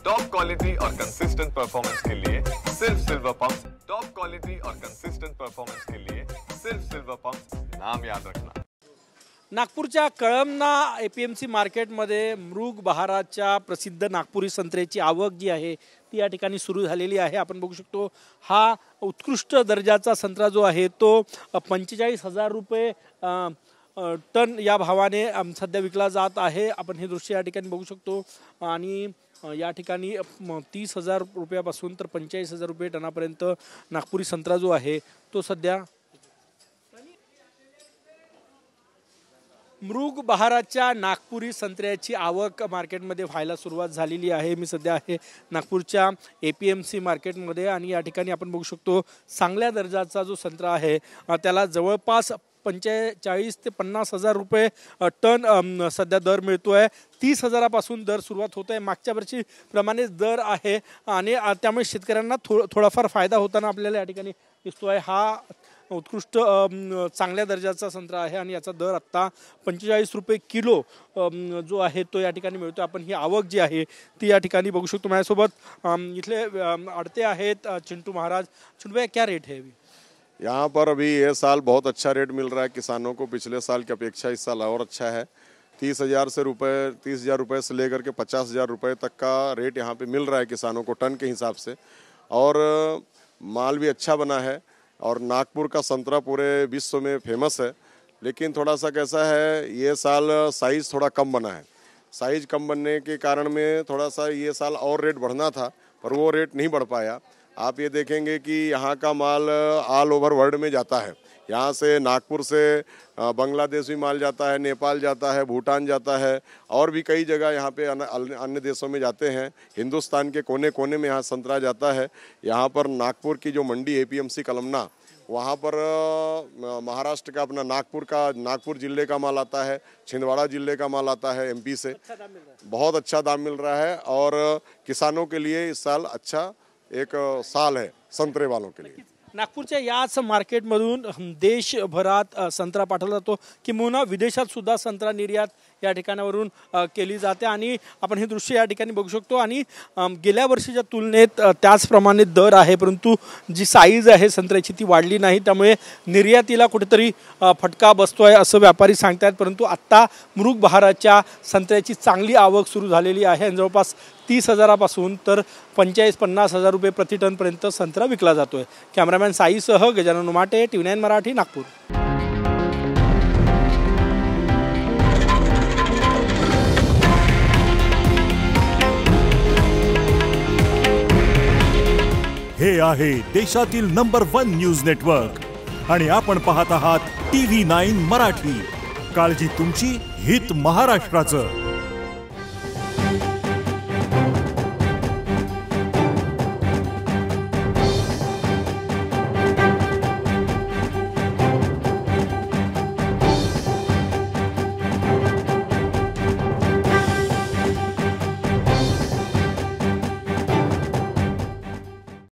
Top quality और consistent performance के लिए सिर्फ सिल्वर पंप्स। टॉप क्वालिटी और कंसिस्टेंट परफॉर्मेंस के लिए सिर्फ सिल्वर पंप्स, नाम याद रखना। नागपूरच्या कळमना APMC मार्केटमध्ये मृग बहाराच्या प्रसिद्ध नागपुरी संत्र्याची आवक जी आहे ती या ठिकाणी सुरू झालेली आहे। आपण बघू शकतो हा उत्कृष्ट दर्जाचा संत्रा जो आहे तो 45,000 रुपये टन या भावाने सध्या विकला जात आहे। आपण हे दृश्य या ठिकाणी बघू शकतो आणि या ठिकाणी 30,000 रुपयापासून तर 45,000 रुपये टनापर्यंत नागपुरी संत्रा जो आहे तो सध्या मृग बहाराच्या नागपुरी संत्र्याची आवक मार्केटमध्ये व्हायला सुरुवात झालेली आहे। मी सध्या आहे नागपूरच्या APMC मार्केटमध्ये आणि या ठिकाणी आपण बघू शकतो चांगल्या दर्जाचा जो संत्रा आहे त्याला जवळपास 45 ते 50,000 रुपये टन सध्या दर मिळतोय। 30,000पासून दर सुरुवात होत आहे। मागच्या वर्षीप्रमाणेच दर आहे आणि त्यामुळे शेतकऱ्यांना थोडाफार फायदा होताना आपल्याला या ठिकाणी दिसतोय। हा उत्कृष्ट चांगल्या दर्जाचा संत्रा आहे आणि याचा दर आता 45 रुपये किलो जो आहे तो या ठिकाणी मिळतो। आपण ही आवक जी आहे ती या ठिकाणी बघू शकतो। माझ्यासोबत इथले आड़ते आहेत चिंटू महाराज। चिंटू भैया क्या रेट है अभी यहाँ पर? अभी ये साल बहुत अच्छा रेट मिल रहा है किसानों को, पिछले साल की अपेक्षा इस साल और अच्छा है। 30,000 रुपये से लेकर के 50,000 रुपये तक का रेट यहाँ पे मिल रहा है किसानों को टन के हिसाब से, और माल भी अच्छा बना है। और नागपुर का संतरा पूरे विश्व में फेमस है, लेकिन थोड़ा सा कैसा है ये साल साइज़ थोड़ा कम बना है। साइज़ कम बनने के कारण में थोड़ा सा ये साल और रेट बढ़ना था पर वो रेट नहीं बढ़ पाया। आप ये देखेंगे कि यहाँ का माल ऑल ओवर वर्ल्ड में जाता है। यहाँ से नागपुर से बांग्लादेश भी माल जाता है, नेपाल जाता है, भूटान जाता है, और भी कई जगह यहाँ पे अन्य देशों में जाते हैं। हिंदुस्तान के कोने कोने में यहाँ संतरा जाता है। यहाँ पर नागपुर की जो मंडी APMC कलमना, वहाँ पर महाराष्ट्र का अपना नागपुर जिले का माल आता है, छिंदवाड़ा जिले का माल आता है MP से। बहुत अच्छा दाम मिल रहा है और किसानों के लिए इस साल अच्छा एक साल है संतरे वालों के लिए। नागपूरच्या याच मार्केटमधून देशभरात संत्रा पाठवला जातो, किंबहुना विदेशात सुद्धा संत्रा निर्यात या ठिकाणावरून केली जाते आणि आपण हे दृश्य या ठिकाणी बघू शकतो। आणि गेल्या वर्षीच्या तुलनेत त्याचप्रमाणे दर आहे, परंतु जी साईज आहे संत्र्याची ती वाढली नाही, त्यामुळे निर्यातीला कुठेतरी फटका बसतोय असं व्यापारी सांगतात। परंतु आत्ता मृग बहाराच्या संत्र्याची चांगली आवक सुरू झालेली आहे आणि जवळपास 30,000पासून तर 45-50,000 रुपये प्रति टन पर्यंत संत्रा विकला जातोय। कॅमेरामॅन साईसह गजानन उमाटे, TV9 मराठी, नागपूर। हे आहे देशातील नंबर 1 न्यूज नेटवर्क आणि आपण पाहत आहात TV9 मराठी। काळजी तुमची, हित महाराष्ट्राचं।